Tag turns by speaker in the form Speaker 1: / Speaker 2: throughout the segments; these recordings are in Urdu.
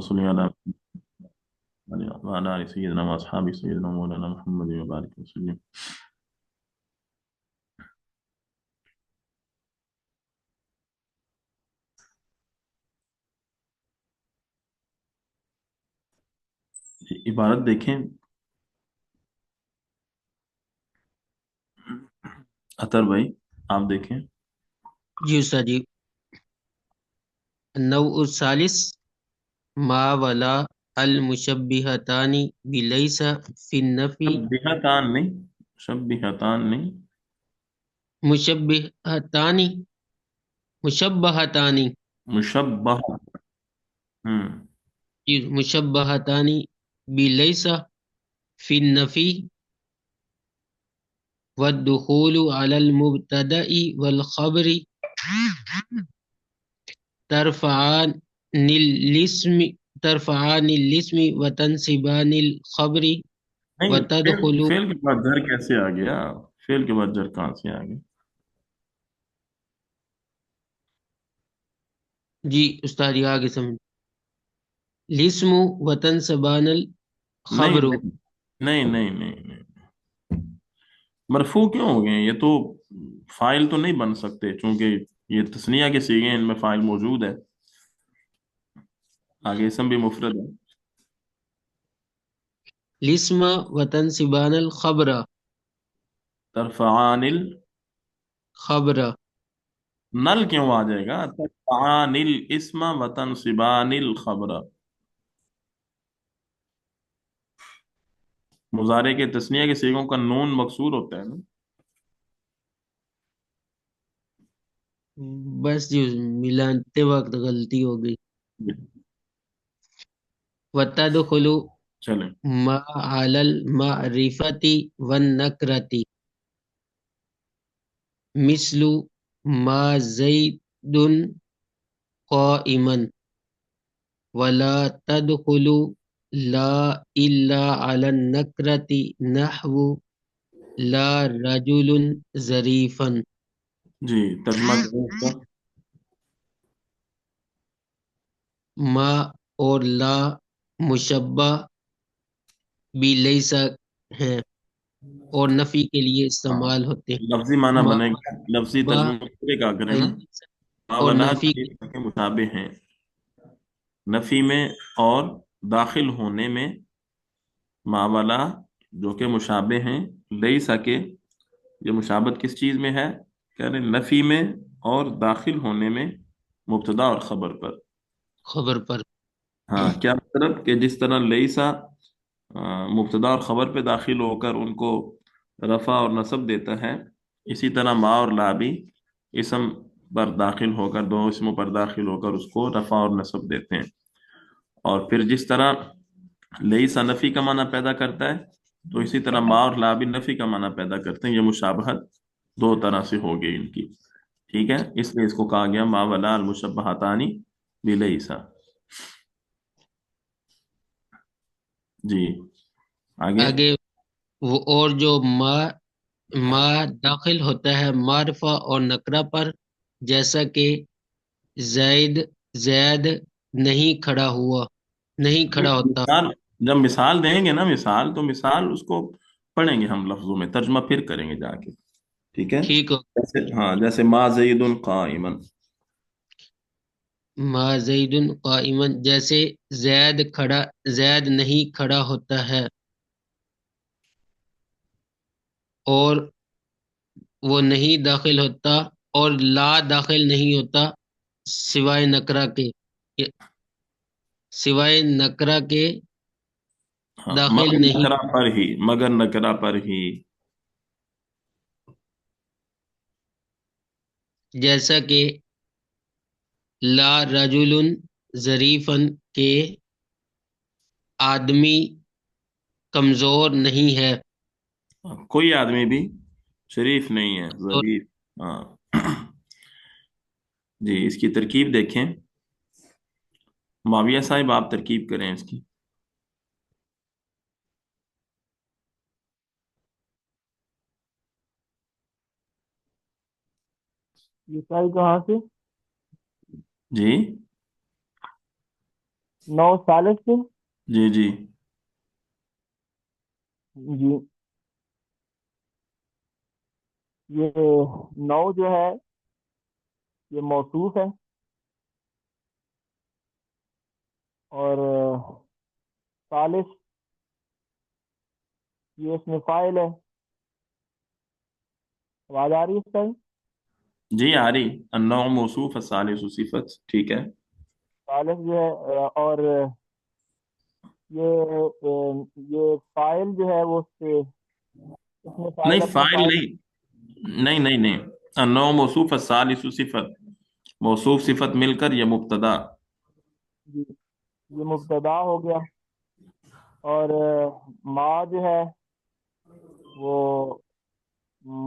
Speaker 1: صل على وعلى آل سيدنا وأصحاب سيدنا مولانا محمد وبارك وسلم. عبارت دیکھیں. اطہر بھائی آپ دیکھیں.
Speaker 2: جی استاد جی. النوع الثالث ما ولا المشبہتان بلیس فی النفی.
Speaker 1: شبیہتان نہیں، شبیہتان نہیں.
Speaker 2: مشبہتان مشبہتان
Speaker 1: مشبہ.
Speaker 2: مشبہتان بلیس فی النفی والدخول علی المبتدأ والخبر ترفعان الاسم ترفعان الاسم وتنصبان الخبر
Speaker 1: نہیں، فعل
Speaker 2: وتدخل.
Speaker 1: فعل کے بعد جر کیسے آ گیا؟ فعل کے بعد جر کہاں سے آ گیا؟
Speaker 2: جی استاد جی آگے سمجھ. الاسم وتنصبان
Speaker 1: نہیں
Speaker 2: الخبر.
Speaker 1: نہیں نہیں نہیں نہیں نہیں. مرفوع کیوں ہو گئے ہیں؟ یہ تو فاعل تو نہیں بن سکتے چونکہ یہ تثنیہ کے صیغے ہیں، ان میں فاعل موجود ہے. آگے اسم بھی مفرد ہے.
Speaker 2: الاسم وتنصبان الخبر.
Speaker 1: ترفعان
Speaker 2: خبر.
Speaker 1: نل کیوں آ جائے گا؟ ترفعان الاسم وتنصبان الخبر. مضارع کے تثنیہ کے صیغوں کا نون مکسور ہوتا ہے نا.
Speaker 2: بس جی ملاتے وقت غلطی ہو گئی. وتدخل
Speaker 1: چلیں.
Speaker 2: ما علی المعرفة والنکرة مثل ما زید قائما ولا تدخل لا إلا على النكرة نحو لا رجل ظریفا.
Speaker 1: جی ترجمہ کریں اس کا.
Speaker 2: ما اور لا مشبہ بھی لیسا ہیں اور نفی کے لیے
Speaker 1: ہاں،
Speaker 2: استعمال ہوتے ہیں.
Speaker 1: لفظی معنی
Speaker 2: ما
Speaker 1: بنے گا. لفظی
Speaker 2: مشبہ
Speaker 1: ترجمہ پورے کا کریں نا.
Speaker 2: لیسا اور
Speaker 1: ماولا
Speaker 2: نفی کے
Speaker 1: کے مشابہ ہیں نفی میں اور داخل ہونے میں. ماولا جو کہ مشابہ ہیں، لئی سکے یہ مشابہت کس چیز میں ہے؟ کہہ رہے ہیں نفی میں اور داخل ہونے میں، مبتدا اور خبر پر.
Speaker 2: خبر پر.
Speaker 1: ہاں، کیا مطلب کہ جس طرح لیسا مبتدا اور خبر پہ داخل ہو کر ان کو رفع اور نصب دیتا ہے، اسی طرح ما اور لا بھی اسم پر داخل ہو کر، دو اسموں پر داخل ہو کر اس کو رفع اور نصب دیتے ہیں. اور پھر جس طرح لیسا نفی کا معنی پیدا کرتا ہے، تو اسی طرح ما اور لا بھی نفی کا معنی پیدا کرتے ہیں. یہ مشابہت دو طرح سے ہو گئی ان کی. ٹھیک ہے، اس لیے اس کو کہا گیا ما ولا المشبہتانی بلیسا. جی آگے.
Speaker 2: آگے وہ اور جو ما داخل ہوتا ہے معرفہ اور نکرہ پر، جیسا کہ زید زید نہیں کھڑا ہوا، نہیں کھڑا ہوتا.
Speaker 1: مثال جب مثال دیں گے نا، مثال تو مثال اس کو پڑھیں گے ہم لفظوں میں، ترجمہ پھر کریں گے جا کے. ٹھیک ہے.
Speaker 2: ٹھیک ہو.
Speaker 1: جیسے ہاں، جیسے ما زید قائما.
Speaker 2: ما زید قائما جیسے زید نہیں کھڑا ہوتا ہے اور وہ نہیں داخل ہوتا اور لا داخل نہیں ہوتا سوائے نکرہ کے. سوائے نکرہ کے
Speaker 1: ہاں،
Speaker 2: داخل
Speaker 1: مگر
Speaker 2: نہیں.
Speaker 1: نکرہ پر ہی، مگر نکرہ پر ہی.
Speaker 2: جیسا کہ لا رجل ظریفن کے آدمی کمزور نہیں ہے.
Speaker 1: کوئی آدمی بھی شریف نہیں ہے،
Speaker 2: اور
Speaker 1: ظریف. ہاں. جی اس کی ترکیب دیکھیں. معاویہ صاحب آپ ترکیب کریں اس کی.
Speaker 3: یہ سائی کہاں سے؟
Speaker 1: جی
Speaker 3: نو ثالث سے؟
Speaker 1: جی جی
Speaker 3: جی، یہ نو جو ہے یہ موصوف ہے، اور ثالث یہ اس میں فاعل ہے۔ آواز آ رہی ہے اس ٹائم؟
Speaker 1: جی آ رہی، النوع موصوف الثالث صفت، ٹھیک ہے۔
Speaker 3: ثالث جو ہے اور یہ فاعل جو ہے وہ اس میں
Speaker 1: نہیں
Speaker 3: فاعل اپنے
Speaker 1: فاعل
Speaker 3: فاعل
Speaker 1: نہیں، نہیں نہیں نہیں، النوع موصوف الثالث صفت، موصوف صفت مل کر یہ مبتدا۔
Speaker 3: جی، یہ مبتدا ہو گیا، اور ما جو ہے وہ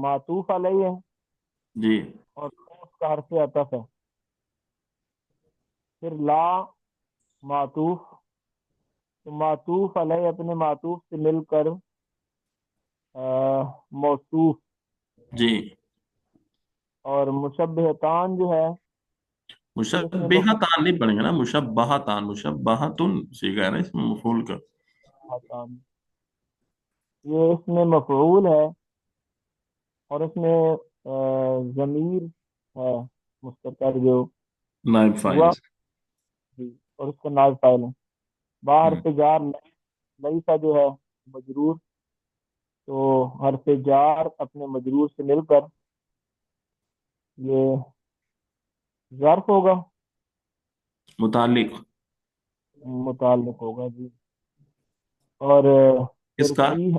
Speaker 3: معطوف علیہ ہے،
Speaker 1: جی
Speaker 3: اور اس کا حرف عطف ہے۔ پھر لا معطوف، تو معطوف علیہ اپنے معطوف سے مل کر موصوف،
Speaker 1: جی،
Speaker 3: اور مشبہتان جو ہے یہ اس میں
Speaker 1: مشبہہ تان نہیں پڑیں گے نا، مشبہہ تان، مشبہہ تن سیکھا ہے نا اس میں مفعول کا۔
Speaker 3: مفعول، یہ اس میں مفعول ہے، اور اس میں ضمیر ہے مستتر جو
Speaker 1: نائب فاعل
Speaker 3: ہوا، جی، اور اس کا نائب فاعل ہے۔ باہر
Speaker 1: ہے۔
Speaker 3: سے جار لئیسا جو ہے مجرور، تو حرف جار اپنے مجرور سے مل کر یہ ظرف ہوگا،
Speaker 1: متعلق
Speaker 3: متعلق ہوگا، جی۔ اور
Speaker 1: کس
Speaker 3: پھر
Speaker 1: کا؟
Speaker 3: فی،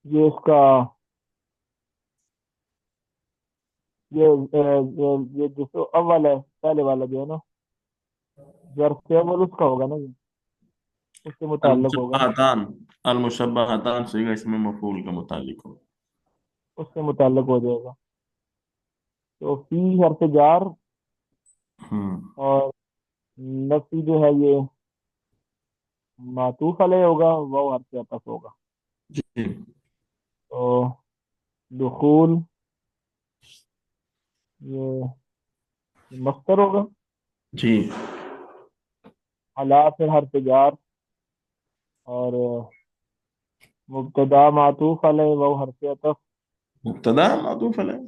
Speaker 3: یہ اس کا یہ جس اول ہے پہلے والا جو ہے نا، ظرف سے اول اس کا ہوگا نا، یہ اس سے متعلق ہوگا،
Speaker 1: المشبہتان، المشبہتان سیکھا اس میں مفعول کا متعلق ہو۔
Speaker 3: اس سے متعلق ہو جائے گا۔ تو فی حرف جار،
Speaker 1: ہوں
Speaker 3: اور نفی جو ہے یہ معطوف علیہ ہوگا، وہ حرف عطف ہوگا۔
Speaker 1: جی
Speaker 3: تو دخول یہ مصدر ہوگا،
Speaker 1: جی،
Speaker 3: علا پھر حرف جار، اور مبتدا معطوف علیہ وہ حرف عطف۔
Speaker 1: مبتدا معطوف علیہ۔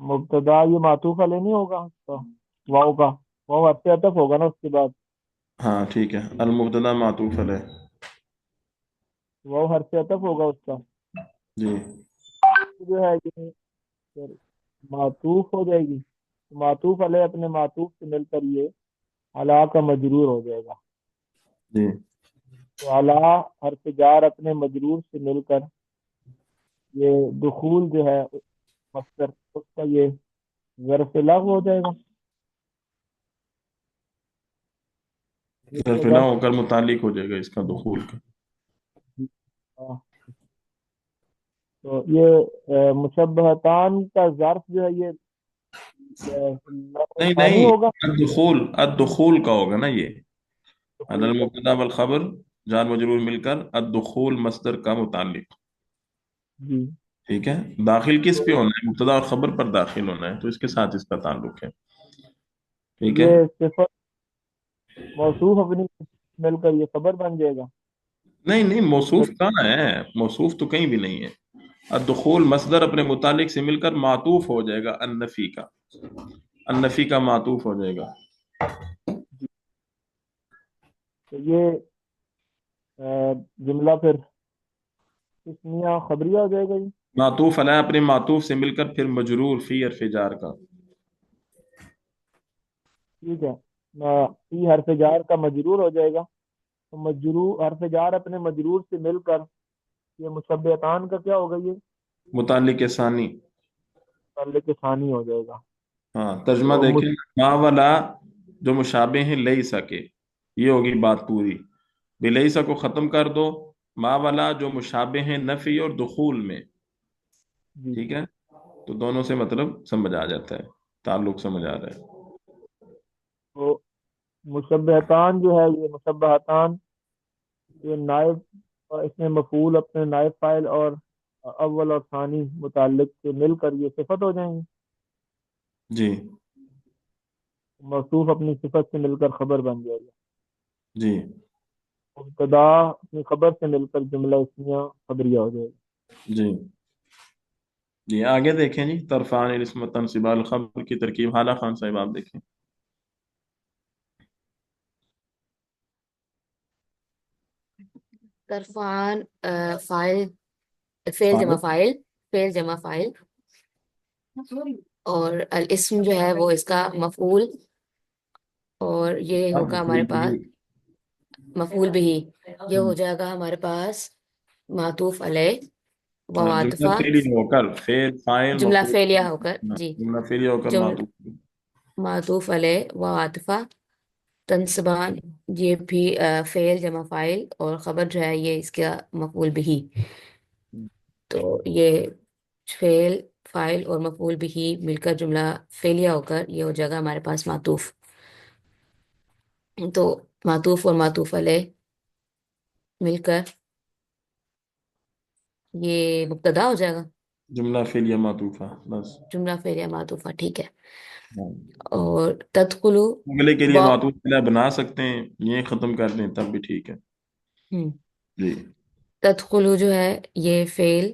Speaker 3: مبتدا یہ معطوف علیہ نہیں ہوگا اس کا، واؤ کا، واؤ حرف عطف ہوگا نا اس کے بعد،
Speaker 1: ہاں ٹھیک ہے، المبتدا معطوف علیہ۔
Speaker 3: واؤ حرف عطف ہوگا اس کا،
Speaker 1: جی
Speaker 3: جو ہے یہ پھر معطوف ہو جائے گی، معطوف علیہ اپنے معطوف سے مل کر یہ علا کا مجرور ہو جائے گا۔
Speaker 1: جی
Speaker 3: تو علا حرف جار اپنے مجرور سے مل کر یہ دخول جو ہے مصدر، اس کا یہ ظرف لغو ہو جائے گا، اس کا
Speaker 1: ظرف نہ
Speaker 3: ظرف،
Speaker 1: ہو کر متعلق ہو جائے گا اس کا دخول کا۔
Speaker 3: ہاں، تو یہ مشبہتان کا ظرف جو ہے یہ
Speaker 1: نہیں
Speaker 3: ثانی
Speaker 1: نہیں،
Speaker 3: ہوگا،
Speaker 1: الدخول، الدخول کا ہوگا نا یہ، عدل
Speaker 3: دخول کا،
Speaker 1: المبتدا والخبر، جار مجرور مل کر الدخول مصدر کا متعلق،
Speaker 3: جی۔
Speaker 1: ٹھیک ہے۔ داخل کس پہ
Speaker 3: تو
Speaker 1: ہونا ہے؟ مبتدا اور خبر پر داخل ہونا ہے، تو اس کے ساتھ اس کا تعلق ہے، ٹھیک ہے۔
Speaker 3: یہ صفت موصوف اپنی مل کر یہ خبر بن جائے گا،
Speaker 1: نہیں نہیں،
Speaker 3: تو
Speaker 1: موصوف کہاں ہے؟ موصوف تو کہیں بھی نہیں ہے۔ الدخول مصدر اپنے متعلق سے مل کر معطوف ہو جائے گا النفی کا، النفی کا معطوف ہو جائے گا۔
Speaker 3: یہ جملہ پھر اسمیہ خبریہ ہو جائے گا جی،
Speaker 1: معطوف علیہ اپنے معطوف سے مل کر پھر مجرور فی حرف جار کا۔
Speaker 3: ٹھیک ہے۔ فی حرف جار کا مجرور ہو جائے گا، تو مجرور حرف جار اپنے مجرور سے مل کر یہ مشبہتان کا کیا ہوگا، یہ
Speaker 1: متعلق ثانی،
Speaker 3: متعلق ثانی ہو جائے گا۔
Speaker 1: ہاں ترجمہ
Speaker 3: تو
Speaker 1: دیکھیں، ما ولا جو مشابہ ہیں لیسا کے، یہ ہوگی بات پوری، بلیسا کو ختم کر دو، ما ولا جو مشابہ ہیں نفی اور دخول میں،
Speaker 3: جی،
Speaker 1: ٹھیک ہے، تو دونوں سے مطلب سمجھ آ جاتا ہے، تعلق سمجھ آ رہا ہے۔
Speaker 3: تو مشبہتان جو ہے یہ مشبہتان، یہ نائب، اور اس میں مفعول اپنے نائب فاعل اور اول اور ثانی متعلق سے مل کر یہ صفت ہو جائیں گے۔
Speaker 1: جی
Speaker 3: موصوف اپنی صفت سے مل کر خبر بن جائے گا.
Speaker 1: جی
Speaker 3: مبتدا اپنی خبر سے مل کر جملہ اسمیہ خبریہ ہو جائے گا.
Speaker 1: جی جی آگے دیکھیں جی، ترفعان الاسم تنصبان الخبر کی ترکیب. حالہ خان صاحب آپ دیکھیں.
Speaker 4: ترفعان فاعل، فعل جمع
Speaker 1: فاعل.
Speaker 4: فاعل، فعل جمع فاعل، اور الاسم جو ہے وہ اس کا مفعول، اور یہ
Speaker 1: اب
Speaker 4: ہوگا ہمارے
Speaker 1: مفعول
Speaker 4: پاس
Speaker 1: بھی.
Speaker 4: مفعول بھی. یہ ہو جائے گا ہمارے پاس معطوف علیہ و
Speaker 1: ہاں، جملہ
Speaker 4: عاطفہ،
Speaker 1: فعلی ہو کر فعل فاعل
Speaker 4: جملہ
Speaker 1: مفعول.
Speaker 4: فعلیہ ہو کر،
Speaker 1: ہاں،
Speaker 4: جی،
Speaker 1: جملہ فعلی ہو کر
Speaker 4: جملہ
Speaker 1: معطوف.
Speaker 4: معطوف علیہ و عاطفہ تنصبان، یہ بھی فعل جمع فاعل، اور خبر جو ہے یہ اس کا مفعول بھی. تو یہ فعل فاعل اور مفعول بھی مل کر جملہ فعلیہ ہو کر یہ ہو جائے گا ہمارے پاس معطوف. تو معطوف اور معطوف علیہ مل کر یہ مبتدا ہو جائے گا،
Speaker 1: جملہ فعلیہ معطوفہ بس.
Speaker 4: جملہ فعلیہ معطوفہ، ٹھیک ہے.
Speaker 1: ہاں.
Speaker 4: اور تدخلو
Speaker 1: اگلے کے لیے
Speaker 4: با
Speaker 1: معطوف علیہ بنا سکتے ہیں، یہ ختم کر دیں تب بھی ٹھیک ہے.
Speaker 4: ہم،
Speaker 1: جی
Speaker 4: تدخلو جو ہے یہ فعل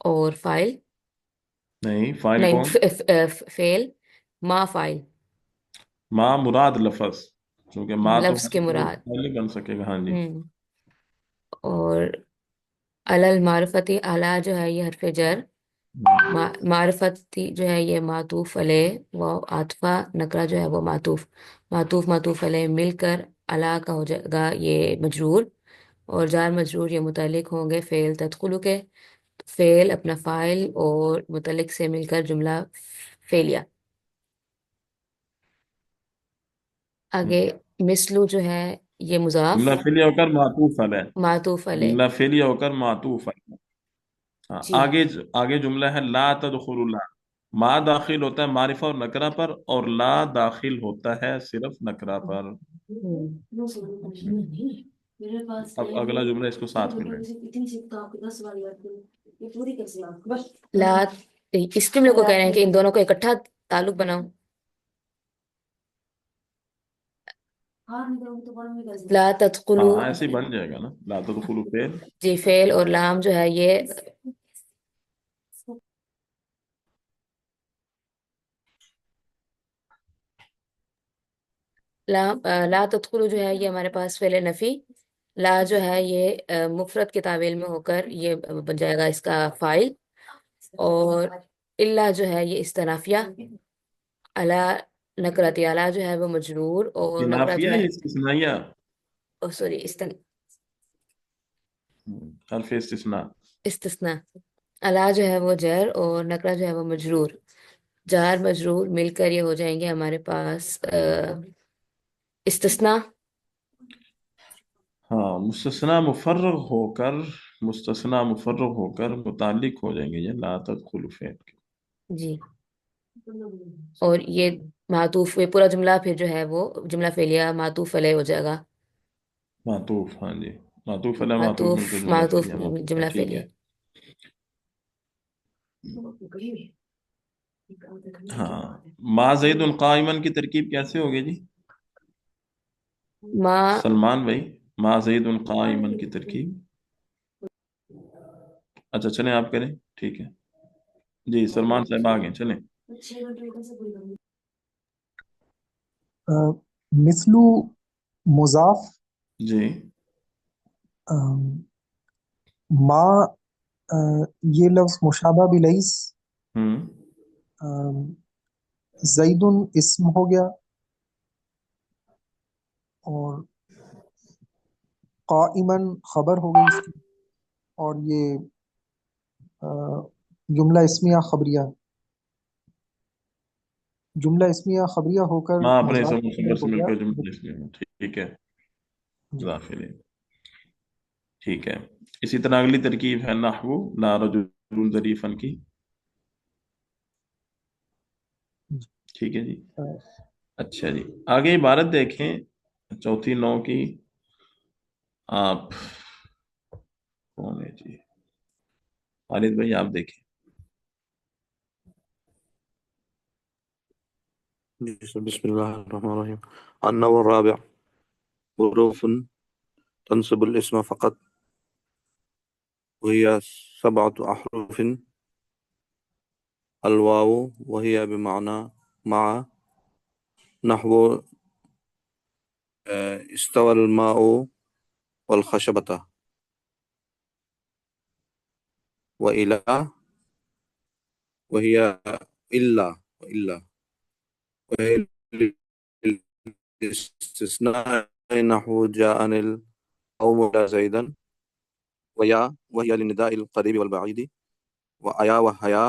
Speaker 4: اور فاعل،
Speaker 1: نہیں، فاعل
Speaker 4: نہیں،
Speaker 1: کون؟
Speaker 4: فعل ما فاعل،
Speaker 1: ما مراد لفظ، کیونکہ ما تو
Speaker 4: لفظ کے مراد.
Speaker 1: فاعل نہیں بن سکے گا. ہاں جی.
Speaker 4: ہم، اور علل معرفتی، اعلیٰ جو ہے یہ حرف جر، معرفتی جو ہے یہ معطوف علیہ و عاطفہ نکرہ جو ہے وہ معطوف، معطوف علیہ مل کر علا کا ہو جائے گا یہ مجرور، اور جار مجرور یہ متعلق ہوں گے فعل تدخلو کے. فعل اپنا فاعل اور متعلق سے مل کر جملہ فعلیہ. آگے مثلو جو ہے یہ مضاف
Speaker 1: جملہ فعلیہ ہو کر معطوف علیہ.
Speaker 4: معطوف علیہ،
Speaker 1: جملہ فعلیہ ہو کر معطوف علیہ. ہاں،
Speaker 4: جی.
Speaker 1: آگے آگے جملہ ہے لا تدخل اللہ. ما داخل ہوتا ہے معرفہ اور نکرہ پر، اور لا داخل ہوتا ہے صرف نکرہ پر. اب اگلا جملہ اس کو ساتھ میں لیں.
Speaker 4: لا، اس جملے کو کہہ رہے ہیں کہ ان دونوں کو اکٹھا تعلق بناؤ. لا تدخلو،
Speaker 1: ہاں ایسے ہی بن جائے گا نا، لا تدخل فعل.
Speaker 4: جی، فعل اور لام جو ہے یہ لا تدخلو جو ہے یہ ہمارے پاس فعل نفی. لا جو ہے یہ مفرد کے تعویل میں ہو کر یہ بن جائے گا اس کا فاعل، اور الا جو ہے یہ استنافیہ. الا نکرتی، الا جو ہے وہ مجرور، اور نکرہ
Speaker 1: نافیہ
Speaker 4: جو
Speaker 1: یا
Speaker 4: ہے
Speaker 1: استثنائیہ؟
Speaker 4: سوری
Speaker 1: حرف استثناء.
Speaker 4: استثناء. الا جو ہے وہ جر، اور نکرہ جو ہے وہ مجرور. جار مجرور مل کر یہ ہو جائیں گے ہمارے پاس استثناء.
Speaker 1: ہاں، مستثنی مفرغ ہو کر متعلق ہو جائیں گے یہ لا تدخل فعل کے.
Speaker 4: جی، اور یہ معطوف، یہ پورا جملہ پھر جو ہے وہ جملہ فعلیہ معطوف علیہ ہو جائے گا.
Speaker 1: معطوف، ہاں جی، معطوف علیہ معطوف مل کے جملہ
Speaker 4: معطوف
Speaker 1: فعلیہ معطوف ہے.
Speaker 4: جملہ
Speaker 1: ٹھیک
Speaker 4: فعلیہ.
Speaker 1: ہے. ہاں، ما زید قائمن کی ترکیب کیسے ہوگی جی
Speaker 4: ما
Speaker 1: سلمان بھائی؟ ما زید قائمن کی ترکیب. اچھا چلیں آپ کریں، ٹھیک ہے. جی سلمان صاحب آگے چلیں.
Speaker 5: مثلو مضاف،
Speaker 1: جی
Speaker 5: ما یہ لفظ مشابہ بلیس،
Speaker 1: ہوں
Speaker 5: زید اسم ہو گیا، اور قائمن خبر ہو گئی اس کی، اور یہ جملہ اسمیہ خبریہ، جملہ اسمیہ خبریہ ہو کر
Speaker 1: ما اپنے
Speaker 5: مضاف
Speaker 1: اسم خبر سے
Speaker 5: ہو
Speaker 1: مل
Speaker 5: گیا.
Speaker 1: کر جملہ اس میں. ٹھیک ہے.
Speaker 5: جی
Speaker 1: داخل ہے. ٹھیک ہے. اسی طرح اگلی ترکیب ہے نحو لا رجل ظریفا کی.
Speaker 5: جی.
Speaker 1: ٹھیک ہے جی. اچھا جی، آگے عبارت دیکھیں چوتھی نو کی. آپ کون ہے جی؟ خالد بھائی آپ دیکھیں.
Speaker 6: بسم الله الرحمن الرحيم. النوع الرابع حروف تنصب الاسم فقط، وهي 7 أحرف. الواو وهي بمعنى مع، نحو استوى الماء والخشبة، وإلى وهي إلا وهي الاستثناء، نحو جاءني القوم إلا زيدا. ويا وهي للنداء القريب والبعيد، وأيا وهيا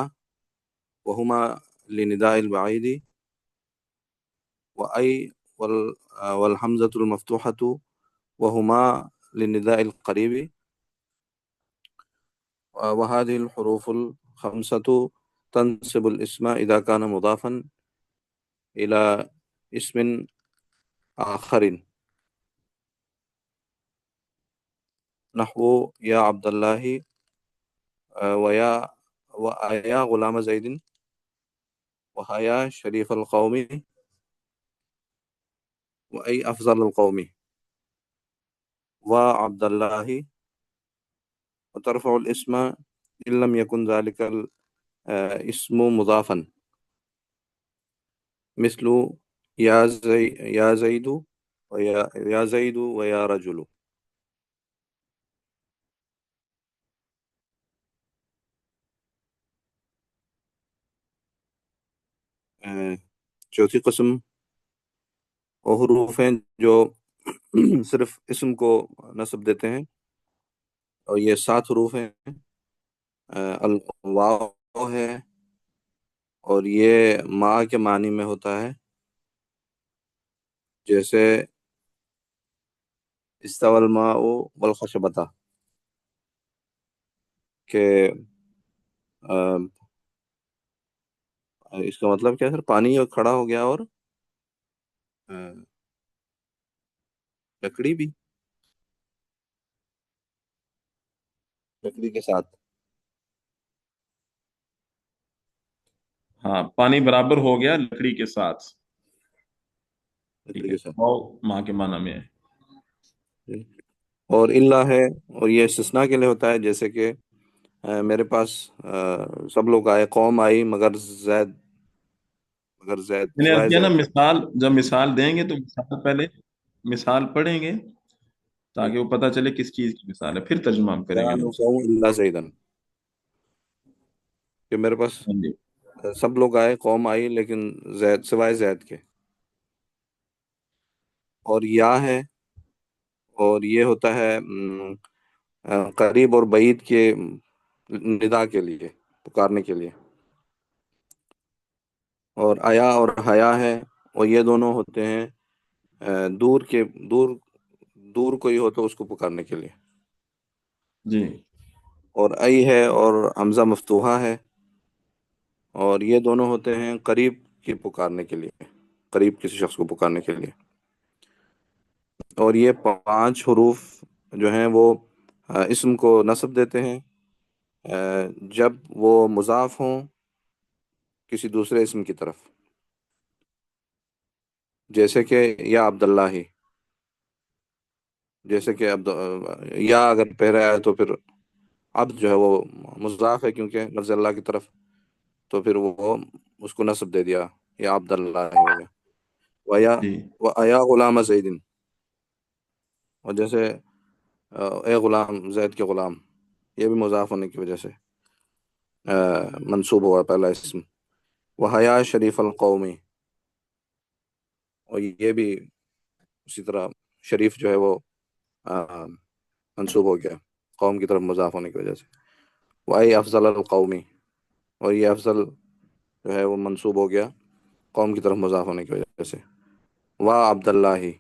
Speaker 6: وهما لنداء البعيد. وأي والحمزة المفتوحة وهما للنداء القريب. وهذه الحروف الخمسة تنصب الاسم إذا كان مضافا إلى اسم آخر، نحو يا عبد الله، ويا غلام زيد، وهيا شريف القوم، وأي أفضل القوم، وعبد الله. وترفع الاسم إن لم يكن ذلك الاسم مضافا، مثل يا زيد، يا زيد ويا رجل. چوتھی قسم وہ حروف ہیں جو صرف اسم کو نصب دیتے ہیں، اور یہ 7 حروف ہیں۔ الواو ہے، اور یہ ماں کے معنی میں ہوتا ہے، جیسے استوى الماء والخشبة، کہ اس کا مطلب کیا ہے سر؟ پانی کھڑا ہو گیا اور لکڑی بھی، لکڑی کے ساتھ۔
Speaker 1: ہاں، پانی برابر ہو گیا لکڑی کے ساتھ، ٹھیک
Speaker 6: لکڑی
Speaker 1: ہے،
Speaker 6: کے ساتھ۔
Speaker 1: واو ماں کے معنی میں ہے۔
Speaker 6: اور اللہ ہے، اور یہ استثناء کے لیے ہوتا ہے، جیسے کہ میرے پاس سب لوگ آئے، قوم آئی مگر زید
Speaker 1: میں نے عرض
Speaker 6: سوائے
Speaker 1: کیا نا،
Speaker 6: زید کے۔
Speaker 1: مثال جب مثال دیں گے تو مثال پہلے مثال پڑھیں گے تاکہ وہ پتہ چلے کس چیز کی مثال ہے، پھر ترجمہ ہم کریں
Speaker 6: لا
Speaker 1: گے لفظ۔
Speaker 6: نقوم الا زیدن، کہ میرے پاس
Speaker 1: ہاں جی،
Speaker 6: سب لوگ آئے، قوم آئی، لیکن زید سوائے زید کے۔ اور یا ہے، اور یہ ہوتا ہے قریب اور بعید کے ندا کے لیے، پکارنے کے لیے۔ اور آیا اور حیا ہے، اور یہ دونوں ہوتے ہیں دور کوئی ہو تو اس کو پکارنے کے لیے۔
Speaker 1: جی
Speaker 6: اور ای ہے، اور حمزہ مفتوحہ ہے، اور یہ دونوں ہوتے ہیں قریب کی پکارنے کے لیے، قریب کسی شخص کو پکارنے کے لیے۔ اور یہ 5 حروف جو ہیں وہ اسم کو نصب دیتے ہیں جب وہ مضاف ہوں کسی دوسرے اسم کی طرف، جیسے کہ یا عبداللہ ہی، جیسے کہ یا اگر پہرے آئے تو پھر عبد جو ہے وہ مضاف ہے، کیونکہ لفظ اللہ کی طرف، تو پھر وہ اس کو نصب دے دیا، یا عبداللہ ہو گیا۔ ویا
Speaker 1: جی
Speaker 6: ویا غلام زیدن، اور جیسے اے غلام، زید کے غلام، یہ بھی مضاف ہونے کی وجہ سے منصوب ہوا پہلا اسم۔ وحیا شریف القومی، اور یہ بھی اسی طرح شریف جو ہے وہ منصوب ہو گیا قوم کی طرف مضاف ہونے کی وجہ سے۔ وائی افضل القومی، اور یہ افضل جو ہے وہ منصوب ہو گیا قوم کی طرف مضاف ہونے کی وجہ سے۔ وا عبداللہ ہی،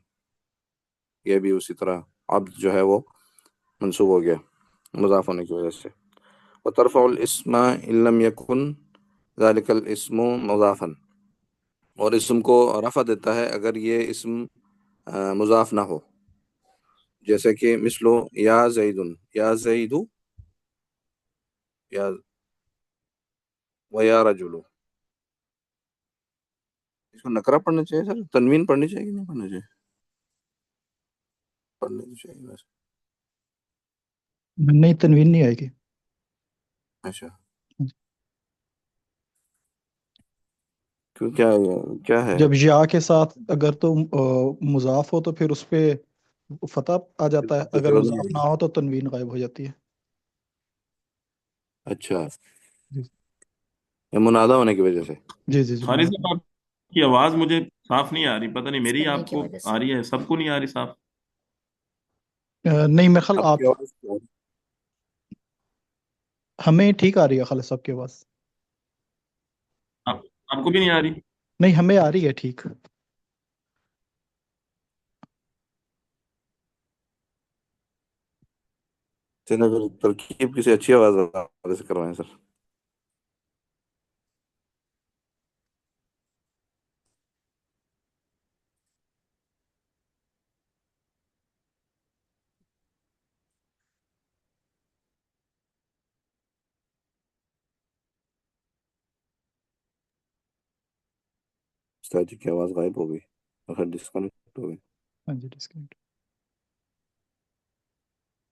Speaker 6: یہ بھی اسی طرح عبد جو ہے وہ منصوب ہو گیا مضاف ہونے کی وجہ سے۔ وترفع الاسم ان لم يكن ذلك الاسم مضافا، اور اسم کو رفع دیتا ہے اگر یہ اسم مضاف نہ ہو، جیسے کہ مثلو یا زیدن، یا زیدو، یا ویا رجلو، اس کو نکرہ پڑھنا چاہیے سر، تنوین پڑھنی چاہیے کہ نہیں پڑھنا چاہیے؟ پڑھنی تو چاہیے ویسے.
Speaker 5: نہیں، تنوین نہیں آئے گی.
Speaker 6: اچھا کیوں، کیا ہے؟
Speaker 5: جب یا کے ساتھ اگر تو مضاف ہو تو پھر اس پہ فتح آ جاتا ہے، اگر مضاف نہ ہو تو تنوین غائب ہو جاتی ہے.
Speaker 6: اچھا،
Speaker 5: جی
Speaker 6: یہ منادہ ہونے کی وجہ سے.
Speaker 5: جی جی جی
Speaker 1: قاری صاحب آپ کی آواز مجھے صاف نہیں آ رہی، پتہ نہیں میری
Speaker 4: کرنے
Speaker 1: آپ
Speaker 4: کی
Speaker 1: کو
Speaker 4: وجہ
Speaker 1: آ
Speaker 4: سے
Speaker 1: رہی ہے، سب کو نہیں آ رہی صاف.
Speaker 5: نہیں میرے خیال
Speaker 6: آپ کی
Speaker 5: آپ
Speaker 6: آواز
Speaker 5: ہمیں ٹھیک آ رہی ہے خالد صاحب کی آواز.
Speaker 1: آپ آپ کو بھی نہیں آ رہی؟
Speaker 5: نہیں ہمیں آ رہی ہے ٹھیک.
Speaker 6: پھر ترکیب کسی اچھی آواز والے سے کروائیں سر. استاد جی کی آواز غائب ہو گئی اور ڈسکنیکٹ ہو گئی.
Speaker 5: ہاں جی ڈسکنیکٹ.